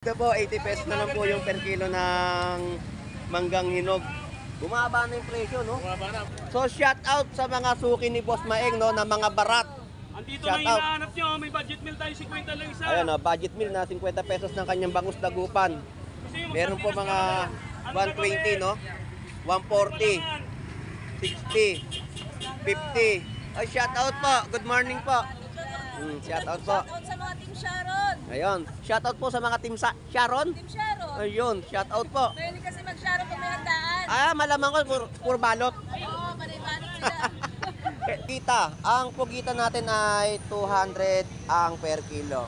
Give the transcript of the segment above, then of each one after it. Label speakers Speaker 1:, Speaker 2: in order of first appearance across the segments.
Speaker 1: Ito po, 80 pesos na lang po yung per kilo ng manggang hinog. Bumaba na yung presyo, no?
Speaker 2: Bumaba na.
Speaker 1: So, shout out sa mga suki ni Boss Maeng, no, na mga barat.
Speaker 2: Andito
Speaker 1: Shout
Speaker 2: na
Speaker 1: out.
Speaker 2: hinahanap nyo, may budget meal tayo, 50 lang isa.
Speaker 1: Ayan, no, budget meal na 50 pesos ng kanyang bangus dagupan. Meron po mga 120, no? 140, 60, 50. Ay, shout out po. Good morning po. Shout out po.
Speaker 3: Shoutout sa mga Team Sharon.
Speaker 1: Ayun, shout out po sa mga team Sharon.
Speaker 3: Team Sharon.
Speaker 1: Ayun, shout out po.
Speaker 3: Mahilig kasi mag-Sharon kung may handaan.
Speaker 1: Malaman ko, puro balot.
Speaker 3: Oo, manibanot sila.
Speaker 1: Kita, ang pugitan natin ay 200 ang per kilo.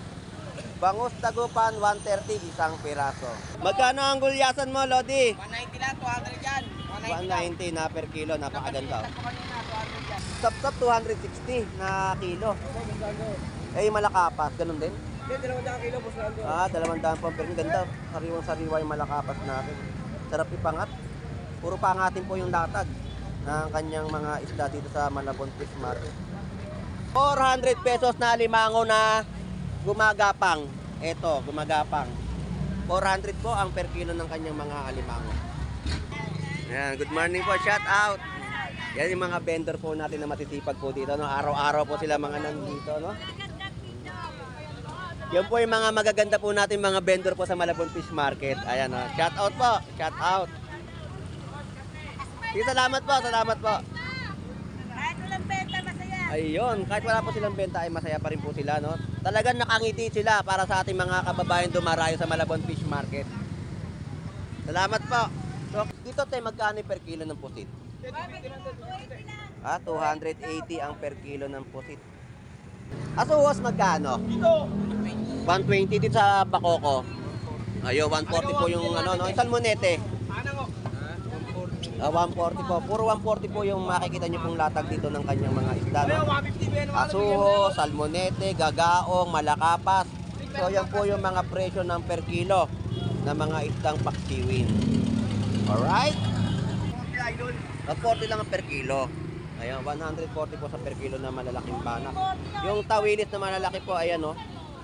Speaker 1: Bangus dagupan, 130 isang piraso. Magkano ang gulyasan mo, Lodi?
Speaker 4: 190 lang, 200 yan.
Speaker 1: 190 na per kilo, napakaganda. Sap-sap, 260 na kilo. Eh, malakapas, ganun din?
Speaker 4: Hindi, 200 kilo, boss Lando.
Speaker 1: 200 po per kilo. Ganda, sariwang-sariwa yung malakapas natin. Sarap ipangat. Puro pangatin po yung latag ng kanyang mga isda dito sa Malabon Fish Market. 400 pesos na alimango na gumagapang. Eto, gumagapang. 400 po ang per kilo ng kanyang mga alimango. Ayan, good morning po, shout out. Yan yung mga vendor po natin na matitipag po dito, no? Araw-araw po sila mga nandito, no? Yan po yung mga magaganda po natin mga vendor po sa Malabon Fish Market. Ayan, no? Shout out po, shout out. Sige, salamat po, salamat po.
Speaker 3: Kahit walang benta, masaya.
Speaker 1: Ayun, kahit wala po silang benta ay masaya pa rin po sila, no? Talagang nakangiti sila para sa ating mga kababayan dumarayo sa Malabon Fish Market. Salamat po. So, dito tayo magkano per kilo ng pusit? 280 ang per kilo ng pusit. Asuwas magkano?
Speaker 4: Dito!
Speaker 1: 120 dito sa Bakoko. Ayo, 140 po yung ano, no? Isang monete.
Speaker 4: Ano ko?
Speaker 1: 140 po. Puro 140 po yung makikita nyo pong latag dito ng kanyang mga isda, no?
Speaker 4: 150 ba yan?
Speaker 1: Asuho, salmonete, gagaong, malakapas. So yan po yung mga presyo ng per kilo ng mga isdang paksiwin. Alright? 140 lang ang per kilo. Ayan, 140 po sa per kilo na malalaking banak. Yung tawilis na malalaki po, ayan, no?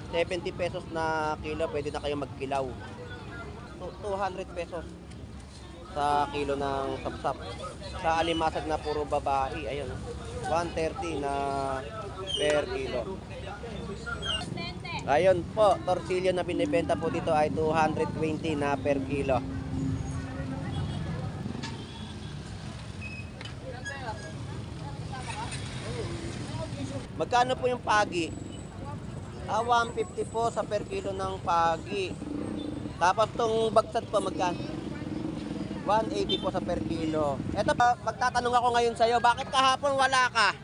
Speaker 1: 70 pesos na kilo, pwede na kayo magkilaw. 200 pesos sa kilo ng sapsap. Sa alimasag na puro babae, ayan, 130 na per kilo. Ayun po, torsilyo na binibenta po dito ay 220 na per kilo. Magkano po yung pagi? 150 po sa per kilo ng pagi. Tapos tong bagsat po magkano? 180 po sa per kilo. Eto, magtatanong ako ngayon sa'yo, bakit kahapon wala ka?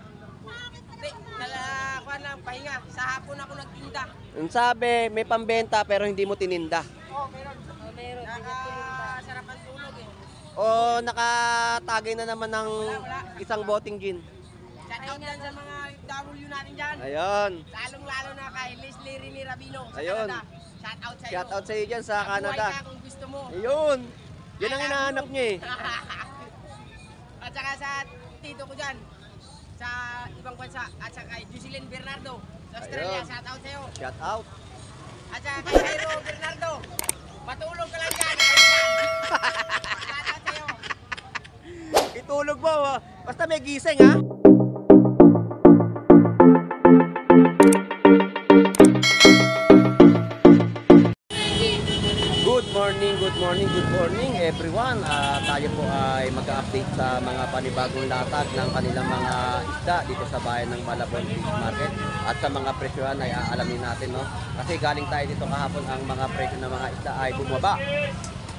Speaker 4: Hindi, kuha lang, pahinga. Sa hapon ako nagtinda.
Speaker 1: Ang sabi, may pambenta pero hindi mo tininda.
Speaker 4: Oo, meron. Meron. Nakasarapan tulog eh.
Speaker 1: O nakatagay na naman ng isang boting gin.
Speaker 4: Shout out dyan sa mga W natin dyan.
Speaker 1: Ayun.
Speaker 4: Lalong-lalo na kay Leslie Rini Rabino sa
Speaker 1: Ayun.
Speaker 4: Canada. Shout out sa'yo.
Speaker 1: Shout out sa iyo dyan sa
Speaker 4: Buhay
Speaker 1: Canada.
Speaker 4: ka kung gusto mo.
Speaker 1: Ayun. Yan ang hinahanap niya eh.
Speaker 4: At saka sa tito ko dyan, sa ibang bansa, at saka kay Jocelyn Bernardo sa Australia,
Speaker 1: Ayun.
Speaker 4: shout out sa'yo.
Speaker 1: Shout out.
Speaker 4: At saka kay Jairo Bernardo, matulog ka lang dyan. Shout out sa'yo.
Speaker 1: Itulog mo. Basta may gising ha. Good morning everyone. Tayo po ay mag-update sa mga panibagong latag ng kanilang mga isda dito sa bayan ng Malabon Fish Market. At sa mga presyohan ay aalamin natin, no? Kasi galing tayo dito kahapon, ang mga presyo ng mga isda ay bumaba.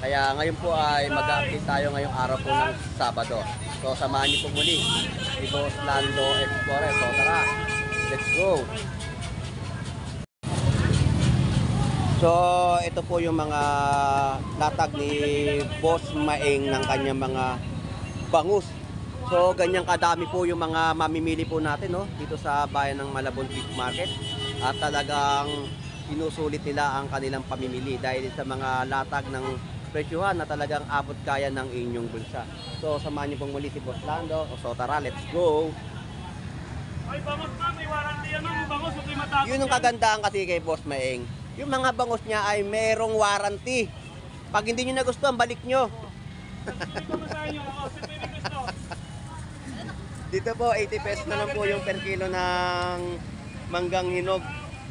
Speaker 1: Kaya ngayon po ay mag-update tayo ngayong araw po ng Sabado. So samahan niyo po muli si Boss Lando Explorer. So tara, let's go! So, ito po yung mga latag ni Boss Maeng ng kanyang mga bangus. So, ganyang kadami po yung mga mamimili po natin, no? Dito sa bayan ng Malabon Fish Market. At talagang sinusulit nila ang kanilang pamimili dahil sa mga latag ng presyuhan na talagang abot kaya ng inyong bulsa. So, samahan niyo pong muli si Boss Lando. So, tara, let's go!
Speaker 2: Ay, bangus na, may warranty yan, bangus, huwag kayo matakot.
Speaker 1: Yun ang kagandahan kasi kay Boss Maeng. yung mga bangos niya ay merong warranty. Pag hindi nyo nagustuhan, balik nyo.
Speaker 2: Ito masahin nyo. O, sa pwede gusto.
Speaker 1: Dito po, 80 pesos na lang po yung per kilo ng manggang hinog.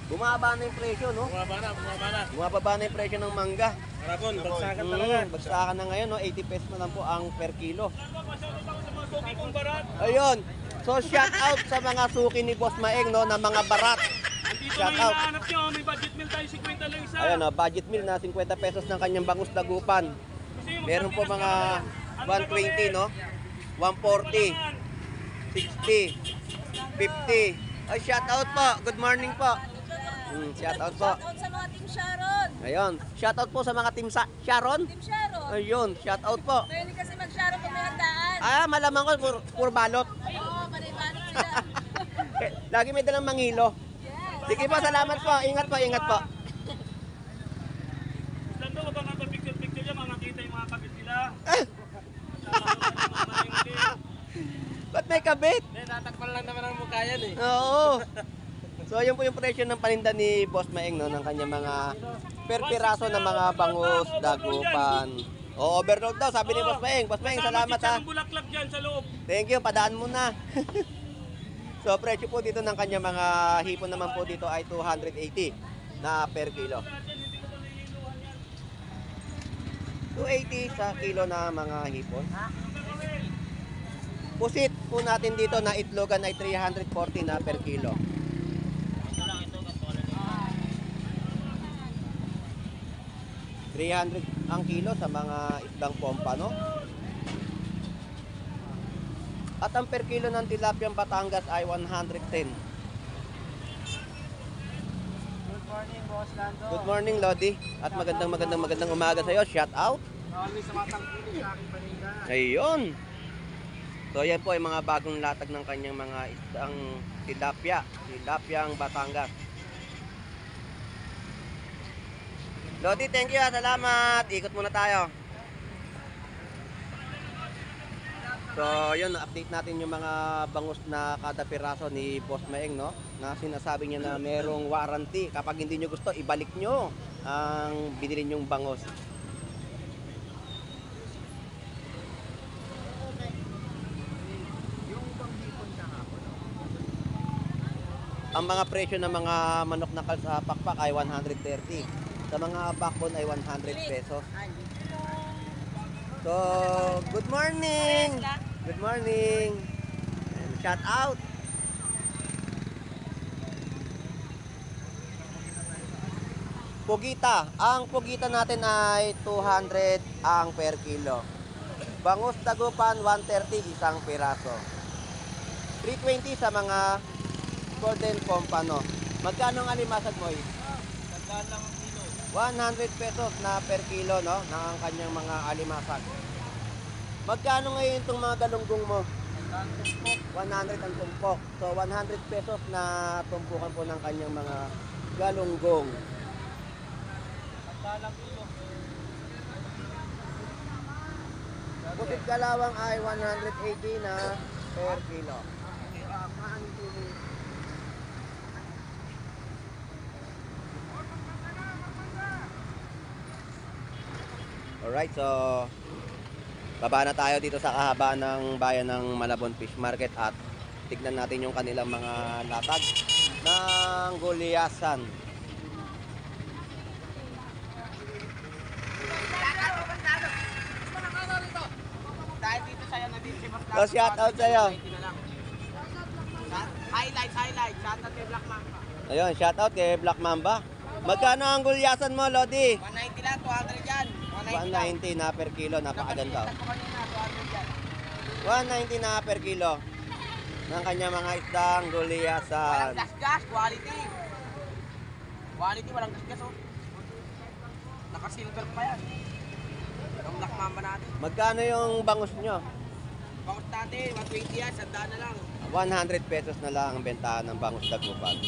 Speaker 1: Bumaba na yung presyo, no?
Speaker 2: Bumaba na.
Speaker 1: Bumababa na yung presyo ng mangga.
Speaker 2: Marabon, bagsakan
Speaker 1: Bagsakan na ngayon, no? 80 pesos na lang po ang per kilo.
Speaker 2: Pasyagot ako sa mga suki kong barat.
Speaker 1: Ayun. So, shout out sa mga suki ni Boss Maeng, no? Na mga barat.
Speaker 2: Andito
Speaker 1: Shout
Speaker 2: may
Speaker 1: out.
Speaker 2: hinahanap nyo. May budget meal tayo, 50 lang isa.
Speaker 1: Ayun, no? Budget meal na 50 pesos ng kanyang bangus dagupan.
Speaker 2: Gusto nyo
Speaker 1: Meron po mga 120, no? 140, 60, 50. Ay, shout out po. Good morning po. Shout out po.
Speaker 3: Shoutout sa mga Team Sharon.
Speaker 1: Ayun. Shout out po sa mga team Sharon.
Speaker 3: Team Sharon.
Speaker 1: Ayun, shout out po.
Speaker 3: Pwede kasi mag-Sharon kung may handaan.
Speaker 1: Malaman ko, puro balot.
Speaker 3: Oo, panay-balot sila.
Speaker 1: Lagi may dalang mangilo.
Speaker 3: Yes.
Speaker 1: Sige po, salamat po. Ingat po, ingat po.
Speaker 2: Sando ka ba nga picture-picture niya, makakita yung mga kapit nila.
Speaker 1: Ba't may kabit?
Speaker 2: Tatakpan lang naman ang mukha yan eh.
Speaker 1: Oo. So, yun po yung presyo ng paninda ni Boss Maeng, no? Ng kanyang mga per piraso ng mga bangus, dagupan. O, overload daw, sabi ni Boss Maeng. Boss Maeng, salamat ha.
Speaker 2: Kasama bulaklak dyan sa loob.
Speaker 1: Thank you, padaan mo na. So, presyo po dito ng kanyang mga hipon naman po dito ay 280 na per kilo. 280 sa kilo na mga hipon. Pusit po natin dito na itlogan ay 340 na per kilo. $300 ang kilo sa mga isdang pompano. At ang per kilo ng tilapiyang Batangas ay 110.
Speaker 4: Good morning, Boss Lando.
Speaker 1: Good morning, Lodi. At magandang umaga sa iyo. Shout out.
Speaker 4: Always sa matangkili sa aking paninda.
Speaker 1: Ayun. So yan po ay mga bagong latag ng kanyang mga isdang tilapiyang Batangas. Lodi, thank you. Salamat. Ikot muna tayo. So, yun, update natin yung mga bangus na kada piraso ni Boss Maeng, no? Na sinasabi niya na merong warranty. Kapag hindi nyo gusto, ibalik nyo ang binili nyong bangus. Ang mga presyo ng mga manok na sa pakpak ay 130. Sa mga backbone ay 100 pesos. So, good morning! Good morning! And shout out! Pugita. Ang pugita natin ay 200 ang per kilo. Bangus dagupan, 130 isang piraso. 320 sa mga golden pompano. Magkano ang alimasag mo?
Speaker 2: Tandaan lang ang kilo.
Speaker 1: 100 pesos na per kilo, no? Na ang kanyang mga alimasag. Magkano ngayon itong mga galunggong mo? 100 ang tumpok. So 100 pesos na tumpukan po ng kanyang mga galunggong.
Speaker 2: Tandaan lang kilo.
Speaker 1: Bukit Galawang ay 180 na per kilo. Alright, so baba na tayo dito sa kahabaan ng bayan ng Malabon Fish Market at tignan natin yung kanilang mga latag ng gulyasan.
Speaker 4: Dahil dito sa'yo na din si Boss Lando.
Speaker 1: So, shout out sa'yo.
Speaker 4: Highlights. Shout out kay Black Mamba.
Speaker 1: Ayun, shout out kay Black Mamba. Magkano ang gulyasan mo, Lodi?
Speaker 4: 190 lang, 200 yan. 190
Speaker 1: 190
Speaker 4: lang.
Speaker 1: na per kilo, napakaganda.
Speaker 4: Napalitan ko kanina, 200 yan.
Speaker 1: 190 na per kilo ng kanya mga isdang gulyasan.
Speaker 4: Walang gas, quality. Quality, walang gas, oh. Naka-silver pa yan. Ang Black Mamba natin.
Speaker 1: Magkano yung bangus nyo?
Speaker 4: Bangus natin, 120 yan, sandaan na lang.
Speaker 1: 100 pesos na lang ang bentahan ng bangus dagupan.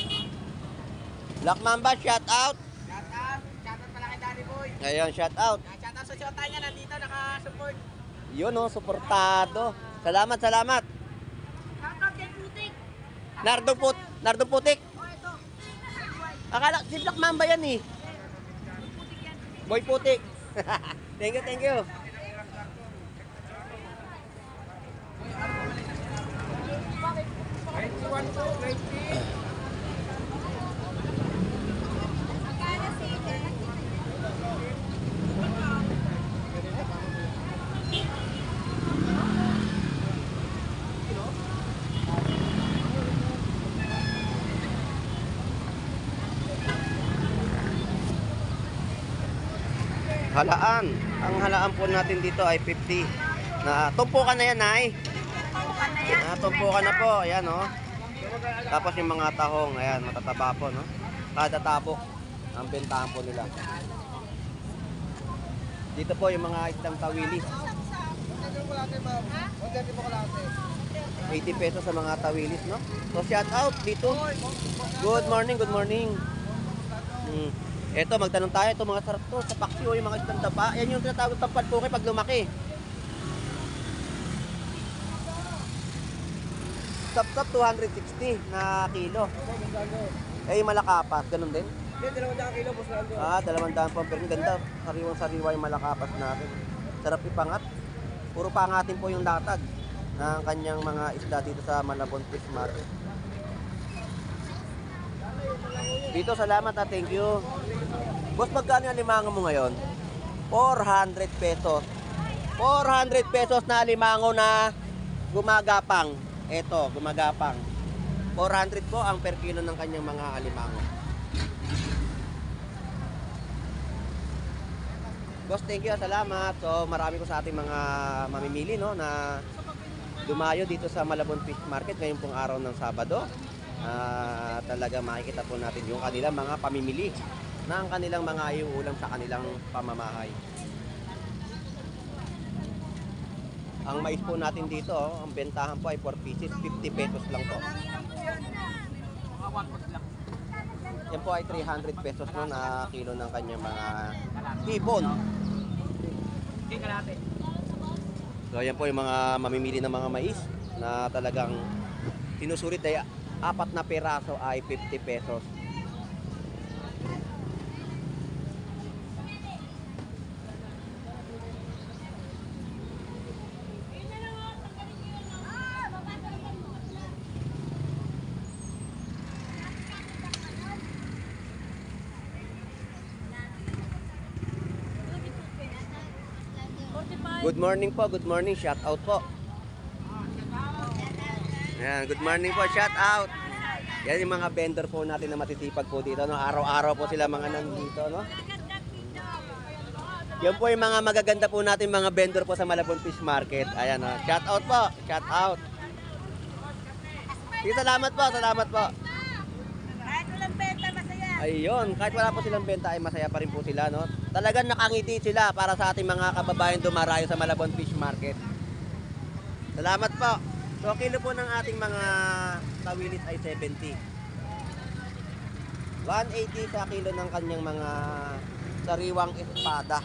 Speaker 1: Black Mamba, shout out!
Speaker 4: Shout out pala kay Danny Boy.
Speaker 1: Ayun, shout out!
Speaker 4: Shout out sa shota niya, nandito, naka-support.
Speaker 1: Yun oh, suportado. Salamat.
Speaker 3: Shout out kay Putik.
Speaker 1: Nardo Putik.
Speaker 3: Oh, ito.
Speaker 1: Akala, si Black Mamba yan eh. Boy Putik. Thank you, thank you. Halaan. Ang halaan po natin dito ay 50. Na tumpukan na yan, Nay. Tumpukan na po. Ayan, oh. Tapos yung mga tahong, ayan, matataba po, no? Kada tapok ang bentahan po nila. Dito po yung mga isang tawilis. 80 pesos sa mga tawilis, no? So shout out dito. Good morning, good morning. Eto, magtanong tayo. Ito mga sarap to. Sa paksiw, yung mga isang taba. Yan yung tinatawag tampad po pag lumaki. Tap-tap 260 na kilo. Eh, malakapas. Ganun din?
Speaker 2: Hindi, 200 kilo, boss Nando.
Speaker 1: 200 po. Pero ganda. Sariwang-sariwa yung malakapas natin. Sarap ipangat. Puro pangatin po yung latag ng kanyang mga isda dito sa Malabon Fish Market. Dito, salamat at thank you. Boss, magkano yung limango mo ngayon? 400 pesos. 400 pesos na limango na gumagapang. Eto, gumagapang. 400 po ang per kilo ng kanyang mga alimango. Boss, thank you. Salamat. So, marami ko sa ating mga mamimili, no, na dumayo dito sa Malabon Fish Market ngayon pong araw ng Sabado. Talaga makikita po natin yung kanilang mga pamimili na ang kanilang mga iuulam sa kanilang pamamahay. Ang mais po natin dito, ang bentahan po ay 4 pieces, 50 pesos lang po. Yan po ay 300 pesos no, na kilo ng kanyang mga hipon. So yan po yung mga mamimili ng mga mais na talagang sinusulit ay 4 na peraso ay 50 pesos. Good morning po, good morning, shout out po. Yan, good morning po, shout out. Yan yung mga vendor po natin na matitipag po dito, no? Araw-araw po sila mga nandito, no? Yan po yung mga magaganda po natin mga vendor po sa Malabon Fish Market. Ayan, no? Shout out po, shout out. Sige, salamat po, salamat po.
Speaker 3: Kahit walang benta, masaya.
Speaker 1: Ayun, kahit wala po silang benta ay masaya pa rin po sila, no? Talagang nakangiti sila para sa ating mga kababayan dumarayo sa Malabon Fish Market. Salamat po. So, kilo po ng ating mga tawilis ay 70. 180 sa kilo ng kanyang mga sariwang espada.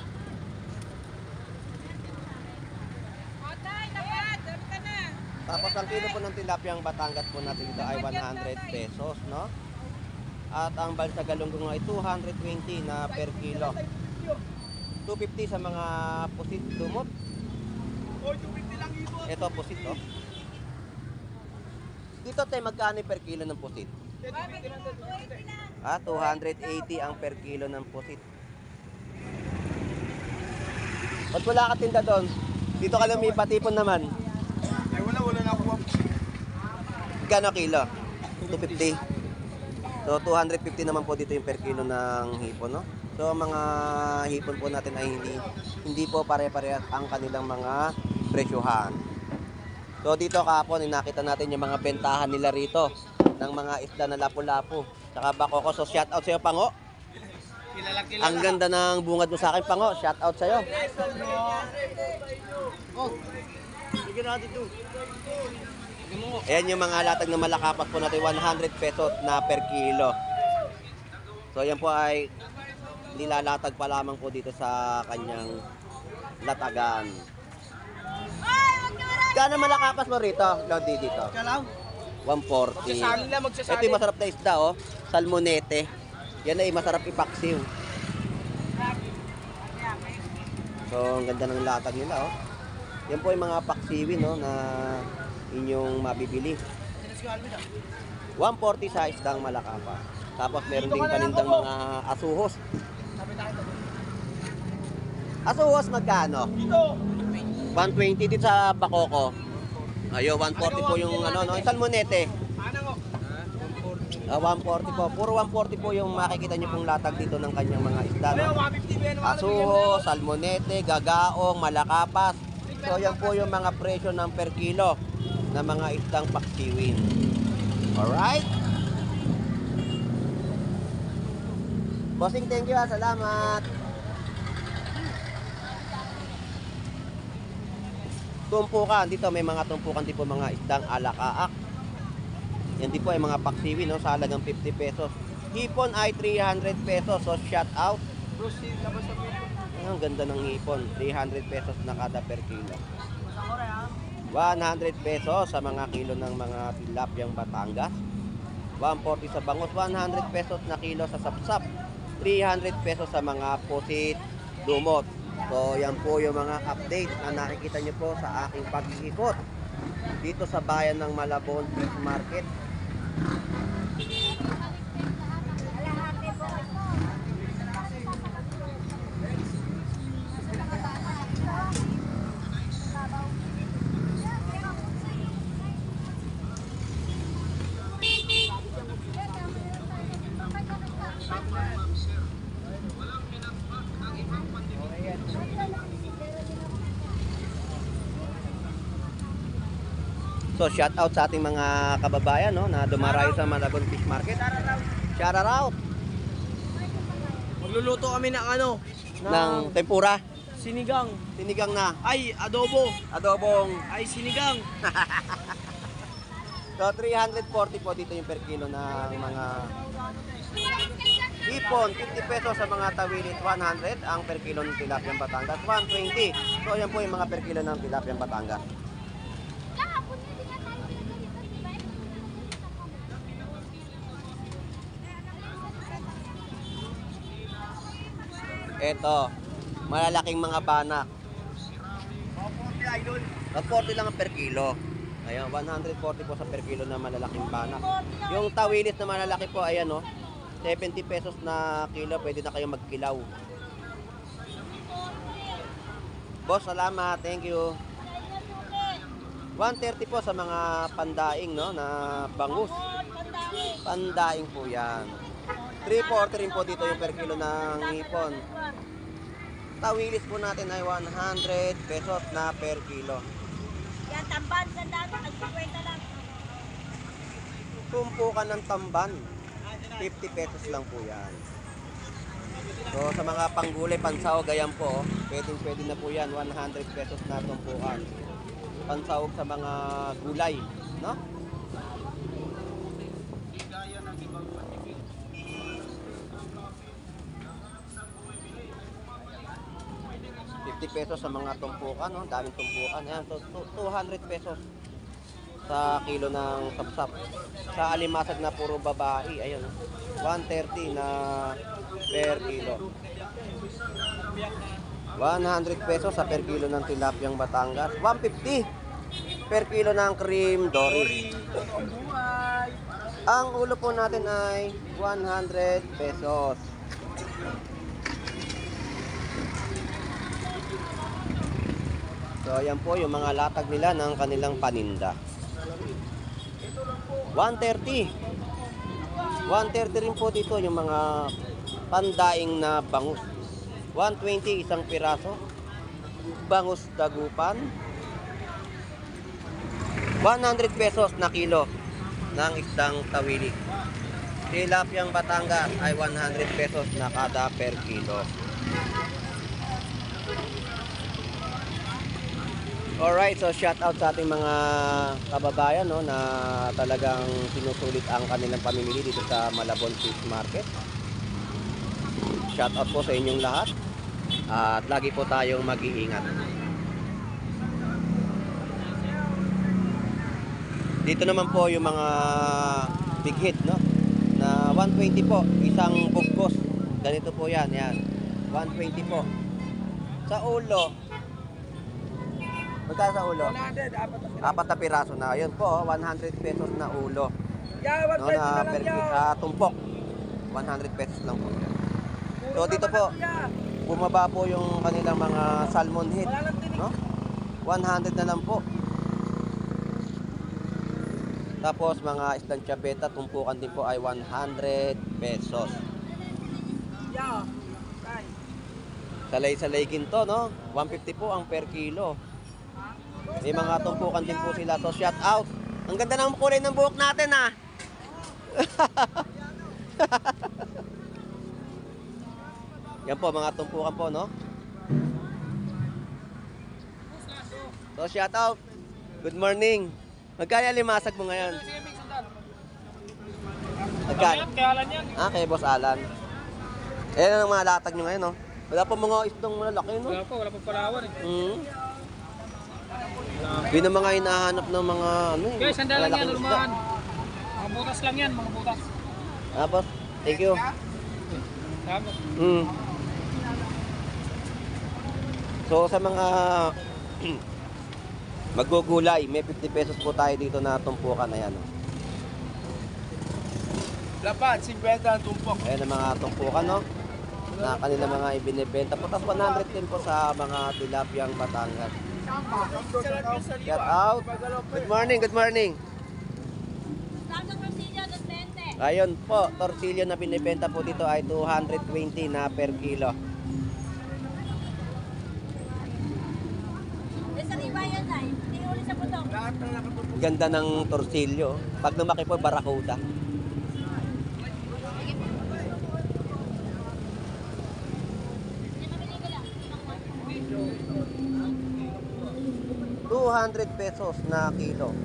Speaker 3: Otay, dapat, doon ka na.
Speaker 1: Tapos ang kilo po ng tilapiyang Batangas po natin dito ay 100 pesos, no? At ang balsa galunggong ay 220 na per kilo. 250 sa mga pusit lumot. Ito pusit, oh. Dito tayo magkano per kilo ng pusit? 280 ang per kilo ng pusit. Ba't wala ka tinda doon? Dito ka lumipat, tipon naman.
Speaker 2: Ay, wala na ako.
Speaker 1: Gano kilo? 250. So 250 naman po dito yung per kilo ng hipon, no? So mga hipon po natin ay hindi po pare-parehas ang kanilang mga presyohan. So dito kahapon nakita natin yung mga bentahan nila rito ng mga isda na lapu-lapu. Saka bakoko. So shout out sa iyo, Pango.
Speaker 2: Kilala.
Speaker 1: Ang ganda ng bungad mo sa akin, Pango. Shout out sa iyo.
Speaker 2: Sige na dito.
Speaker 1: Ayan yung mga latag na malakapat po natin, 100 pesos na per kilo. So yan po ay nilalatag pa lamang po dito sa kanyang latagan. Kano malakapas mo rito, Lodi, dito?
Speaker 2: Kalaw.
Speaker 1: 140.
Speaker 2: Magsasabi na, magsasabi.
Speaker 1: Ito yung masarap na isda, oh. Salmonete. Yan ay masarap ipaksiw. So, ang ganda ng latag nila, oh. Yan po yung mga paksiwin, no, na inyong mabibili. 140 sa isdang Malakapa. Tapos meron din panindang mga asuhos. Asuhos magkano? 120 din sa Bakoko. Ayo, 140 po yung ano, no? Isang monete. 140 po. Puro 140 po yung makikita nyo pong latag dito ng kanyang mga isda, no? Asuho, salmonete, gagaong, malakapas. So yan po yung mga presyo ng per kilo ng mga isdang paksiwin. Alright? Bossing, thank you, salamat. Tumpukan, dito may mga tumpukan din po mga isdang alakaak. Yan din po ay mga paksiwin, no, sa halagang 50 pesos. Hipon ay 300 pesos, so shout out. Ang ganda ng hipon, 300 pesos na kada per kilo. 100 pesos sa mga kilo ng mga tilapyang Batangas. 140 sa bangus, 100 pesos na kilo sa sapsap. 300 pesos sa mga pusit lumot. So yan po yung mga update na nakikita nyo po sa aking pag-iikot dito sa bayan ng Malabon Fish Market. So shout out sa ating mga kababayan, no, na dumarayo sa Malabon Fish Market. Shout out
Speaker 2: Magluluto kami ng ano?
Speaker 1: ng tempura,
Speaker 2: Sinigang.
Speaker 1: sinigang na
Speaker 2: Ay, adobo.
Speaker 1: adobong.
Speaker 2: Ay, sinigang.
Speaker 1: So 340 po dito yung per kilo ng mga hipon, 50 pesos sa mga tawilit, 100 ang per kilo ng tilapyang Batangas, 120. So yan po yung mga per kilo ng tilapyang Batangas. Eto, malalaking mga banak. 40 lang ang per kilo. Ayan, 140 po sa per kilo na malalaking banak. Yung tawilis na malalaki po, ayan, no, 70 pesos na kilo, pwede na kayo magkilaw. Boss, salamat, thank you. 130 po sa mga pandaing, no, na bangus. Pandaing po yan. 340 rin po dito yung per kilo ng hipon. Tawilis po natin ay 100 pesos na per kilo.
Speaker 3: Yan, tamban, sandaan, nag-50 lang.
Speaker 1: Tumpukan ng tamban, 50 pesos lang po yan. So sa mga panggulay, pansahog, ayan po, pwede na po yan, 100 pesos na tumpukan. Pansahog sa mga gulay, no? Pesos sa mga tumpukan, no? Daming tumpukan. Ayan, 200 pesos sa kilo ng sapsap. Sa alimasag na puro babae, ayun, 130 na per kilo. 100 pesos sa per kilo ng tilapyang Batangas. 150 per kilo ng cream dory. Ang ulo po natin ay 100 pesos. So ayan po yung mga latag nila ng kanilang paninda. 130. 130 rin po dito yung mga pandaing na bangus. 120 isang piraso. Bangus dagupan. 100 pesos na kilo ng isdang tawili. Tilapyang Batangas ay 100 pesos na kada per kilo. Alright, so shout out sa ating mga kababayan, no, na talagang sinusulit ang kanilang pamimili dito sa Malabon Fish Market. Shout out po sa inyong lahat at lagi po tayong mag-iingat. Dito naman po yung mga big hit, no, na 120 po, isang bugkos. Ganito po yan, 120 po. Sa ulo. Magkano sa ulo?
Speaker 2: 100, apat na sila.
Speaker 1: Apat na piraso na. Yun po, 100 pesos na ulo.
Speaker 2: Yeah,
Speaker 1: No,
Speaker 2: 120
Speaker 1: na
Speaker 2: na lang yan.
Speaker 1: tumpok. 100 pesos lang po. So dito
Speaker 2: Naman
Speaker 1: po,
Speaker 2: kuya.
Speaker 1: bumaba po yung kanilang mga salmon head.
Speaker 2: Wala lang tinig.
Speaker 1: No? 100 na lang po. Tapos mga isdang chabeta, tumpukan din po ay 100 pesos.
Speaker 2: Yeah. Tay.
Speaker 1: Salay-salay ginto, no? 150 po ang per kilo. May mga tumpukan din po sila. So shout out. Ang ganda ng kulay ng buhok natin, ha? Yan po, mga tumpukan po, no? So shout out. Good morning. Magkano yung limasag mo ngayon? Magkano? Ah, kay Boss Alan. Ayan ang mga latag nyo ngayon, no? Wala pa mga isdong malalaki, no?
Speaker 2: Wala pa palawan eh.
Speaker 1: Yun ang mga hinahanap ng mga ano eh.
Speaker 2: Guys, sandal lang yan,
Speaker 1: malalaking isda.
Speaker 2: lumahan. Mga butas lang yan, mga butas.
Speaker 1: Ah, boss. Thank you.
Speaker 2: Tama.
Speaker 1: So sa mga magugulay, may 50 pesos po tayo dito na tumpukan. Ayan. Oh.
Speaker 2: Lapad, 50 ang tumpok.
Speaker 1: Ayan ang mga tumpukan, no? Na kanila mga ibinibenta po. Tapos 100 din po sa mga tilapiyang Batangas. Shout out. Good morning, good morning.
Speaker 3: Tanto Rosillo, 220.
Speaker 1: Ayun po, torsilyo na binibenta po dito ay 220 na per kilo.
Speaker 3: Sa ribayan ay, hindi ulit sa putok.
Speaker 1: Ganda ng torsilyo. Pag lumaki po, barakuda.
Speaker 3: Hindi mabili ko lang.
Speaker 1: 200 pesos na kilo.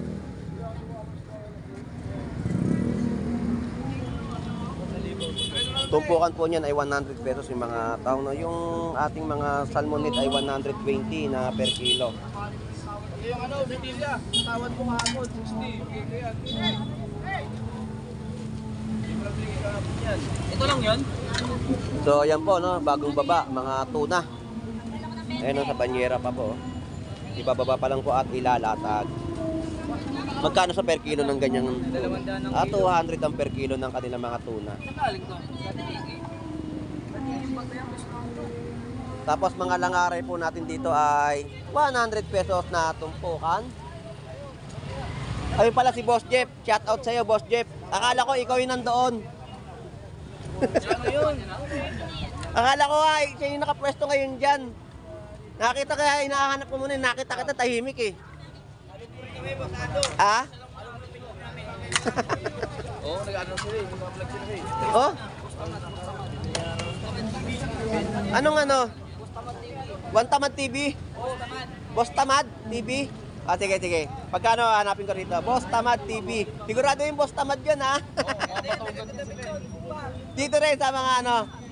Speaker 1: Tumpukan po niyan ay 100 pesos yung mga tao. No? Yung ating mga salmonid ay 120 na per kilo.
Speaker 2: Yung ano, bitilya, tawad mo kahapon, 60. Ito lang yun?
Speaker 1: So yan po, no? Bagong baba, mga tuna. Ayun, no, sa banyera pa po. Ibababa pa lang po at ilalatag. Magkano sa per kilo ng ganyang tuna? 200 ang per kilo ng kanilang mga tuna. Tapos mga langaray po natin dito ay 100 pesos na tumpukan. Ayun pala si Boss Jeff. Shout out sa'yo, Boss Jeff. Akala ko ikaw yung nandoon.
Speaker 2: Ano yun?
Speaker 1: Akala ko ay siya yung nakapwesto ngayon dyan. Nakita kaya hinahanap ko muna. Nakita kita tahimik eh. Ah?
Speaker 2: Oo, nag-ano sila eh. Nag-vlog sila eh.
Speaker 1: Oh? Anong ano? One Tamad TV? Boss Tamad TV? Ah, sige, sige. Pagkano hanapin ko rito? Boss Tamad TV. Sigurado yung Boss Tamad yun, ha? Dito rin sa mga ano.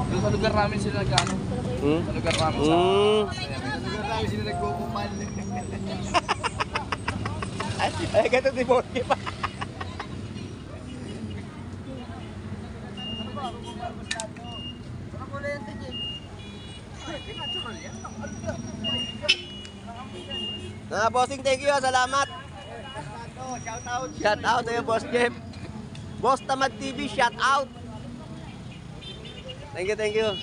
Speaker 2: Yung sa lugar namin sila nag-ano.
Speaker 1: Hmm?
Speaker 2: Sa lugar namin sa... Sa lugar namin sila nagkukumpal.
Speaker 1: Ay, ganito si Bossy pa. Bossing, thank you. Salamat. Shout out to Boss Jeff. Boss Tamad TV, shout out. Thank you, thank you.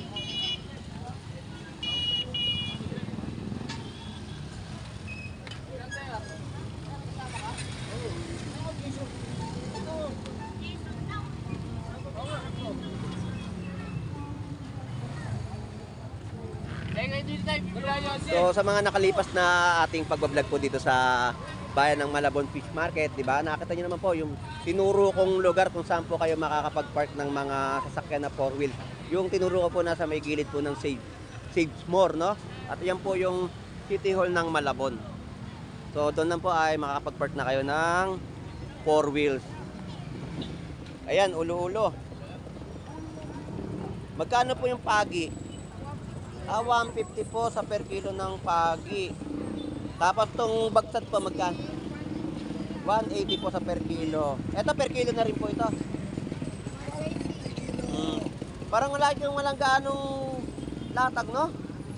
Speaker 1: So sa mga nakalipas na ating pagbablog po dito sa bayan ng Malabon Fish Market, di ba? Nakita niyo naman po yung tinuro kong lugar kung saan po kayo makakapag-park ng mga sasakyan na 4-wheel. Yung tinuro ko po nasa may gilid po ng Saves More, no? At yan po yung City Hall ng Malabon. So doon lang po ay makakapag-park na kayo ng 4 wheels. Ayan, ulo-ulo. Magkano po yung pagi? 150 po sa per kilo ng pagi. Tapos tong bagsat po magkano? 180 po sa per kilo. Ito per kilo na rin po ito. Parang wala kang walang gaanong latag, no?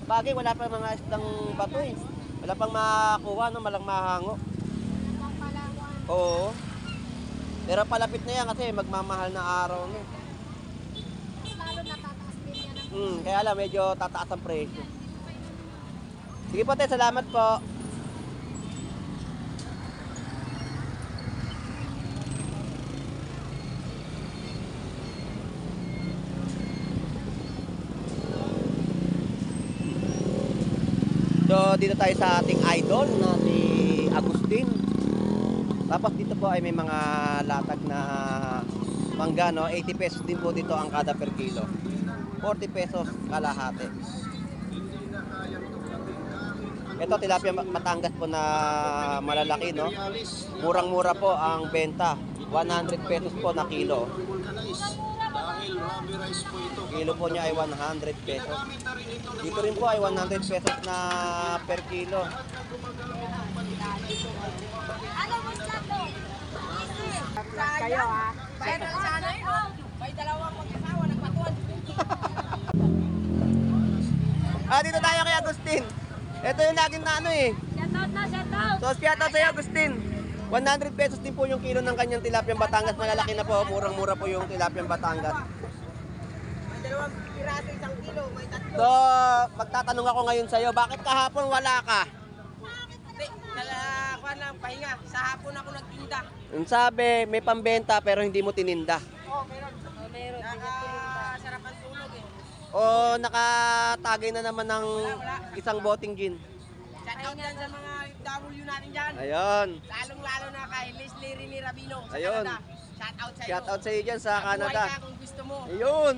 Speaker 1: Bagay, wala pa mga isdang bato eh. Wala pang makakuha, no? Malang mahango. Oo. Pero palapit na yan kasi magmamahal na araw, no?
Speaker 3: Lalo natataas din yan.
Speaker 1: Kaya lang, medyo tataas ang presyo. Sige po, te, salamat po. So, dito tayo sa ating idol na si Agustin. Tapos dito po ay may mga latag na mangga, no? 80 pesos din po dito ang kada per kilo. 40 pesos kalahati. Ito, tilapia Batangas po na malalaki, no? Murang-mura po ang benta. 100 pesos po na kilo. Kilo po niya ay 100 pesos. Dito rin po ay 100 pesos na per kilo.
Speaker 3: Ano mo siya to?
Speaker 4: Kayo ha. Bayad na sana yun. May dalawang mag-asawa, nagpatuan.
Speaker 1: Dito tayo kay Agustin. Ito yung laging na ano eh.
Speaker 3: Shoutout na, shoutout!
Speaker 1: So, shoutout sa'yo, Agustin. 100 pesos din po yung kilo ng kanyang tilapia Batangas. Malalaki na po. Murang-mura po yung tilapia Batangas.
Speaker 4: May dalawang piraso, 1 kilo, may 3.
Speaker 1: So, magtatanong ako ngayon sa'yo, bakit kahapon wala ka?
Speaker 4: Hindi, nalakuan lang, pahinga. Sa hapon ako nagtinda.
Speaker 1: Yung sabi, may pambenta pero hindi mo tininda.
Speaker 4: Meron. Nakasarap ang tulog eh.
Speaker 1: O nakatagay na naman ng isang boteng gin.
Speaker 4: Shoutout dyan sa mga W natin dyan.
Speaker 1: Ayun.
Speaker 4: Lalong-lalo na kay Leslie Rini Rabino sa
Speaker 1: Ayun.
Speaker 4: Canada. Shoutout sa'yo.
Speaker 1: Shoutout sa iyo dyan sa Canada.
Speaker 4: Buhay ka kung gusto mo.
Speaker 1: Ayun.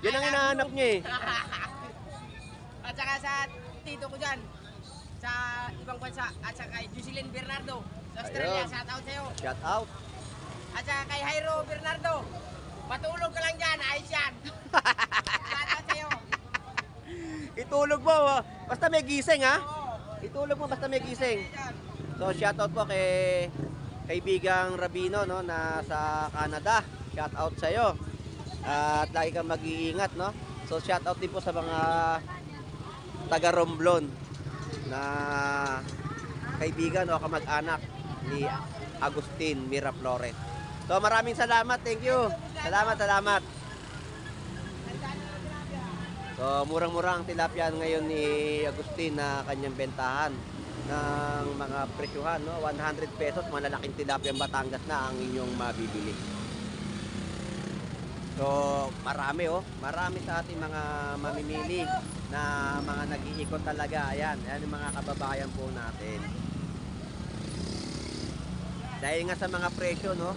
Speaker 1: Yan ang hinahanap niya eh.
Speaker 4: At saka sa tito ko dyan, sa ibang bansa, at saka kay Jocelyn Bernardo sa Australia,
Speaker 1: Ayun.
Speaker 4: shoutout sa'yo.
Speaker 1: Shoutout.
Speaker 4: At saka kay Jairo Bernardo, matulog ka lang dyan, ayos yan. Shoutout sa'yo.
Speaker 1: Itulog mo. Basta may gising ha. Itulog mo basta may gising. So shoutout po kay kaibigang Rabino, no, na sa Canada. Shoutout sa iyo. At lagi kang mag-iingat, no. So shoutout din po sa mga taga Romblon na kaibigan o kamag-anak ni Agustin Miraflores. So maraming salamat. Thank you. Salamat. So murang-murang tilapia ngayon ni Agustin na kanyang bentahan ng mga presyuhan, no? 100 pesos, malalaking tilapia Batangas na ang inyong mabibili. So marami marami sa ating mga mamimili na mga nag-iikot talaga. Ayan yung mga kababayan po natin. Dahil nga sa mga presyo, no?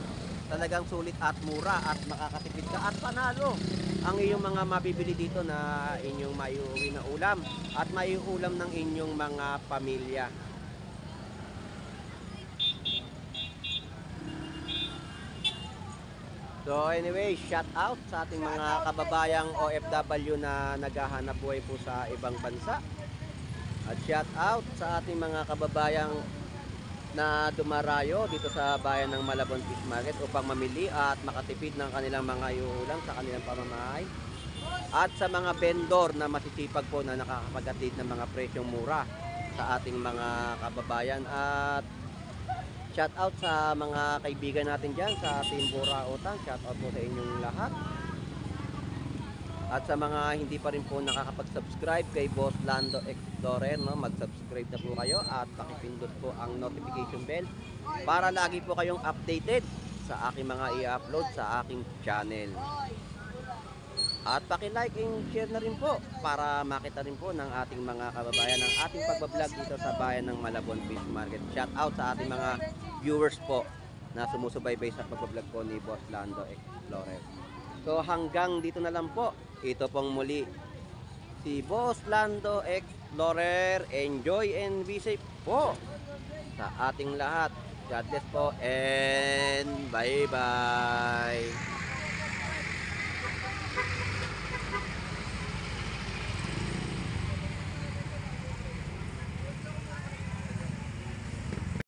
Speaker 1: Talagang sulit at mura at makakatipid ka at panalo ang iyong mga mabibili dito na inyong maiuwi na ulam at maiulam ng inyong mga pamilya. So anyway, shout out sa ating mga kababayang OFW na naghahanap buhay po sa ibang bansa. At shout out sa ating mga kababayang na dumarayo dito sa bayan ng Malabon Fish Market upang mamili at makatipid ng kanilang mga iuulam sa kanilang pamamahay. At sa mga vendor na masisipag po na nakakapaghatid ng mga presyong mura sa ating mga kababayan. At shout out sa mga kaibigan natin dyan sa Team Burautan. Shout out po sa inyong lahat. At sa mga hindi pa rin po nakakapag-subscribe kay Boss Lando Explorer, no, mag-subscribe na po kayo at pakipindot po ang notification bell para lagi po kayong updated sa aking mga i-upload sa aking channel. At paki-like and share na rin po para makita rin po ng ating mga kababayan ang ating pagbablog dito sa bayan ng Malabon Fish Market. Shout out sa ating mga viewers po na sumusubaybay sa pagbablog po ni Boss Lando Explorer. So hanggang dito na lang po. Ito pong muli si Boss Lando Explorer. Enjoy and be safe po sa ating lahat. God bless po and bye bye.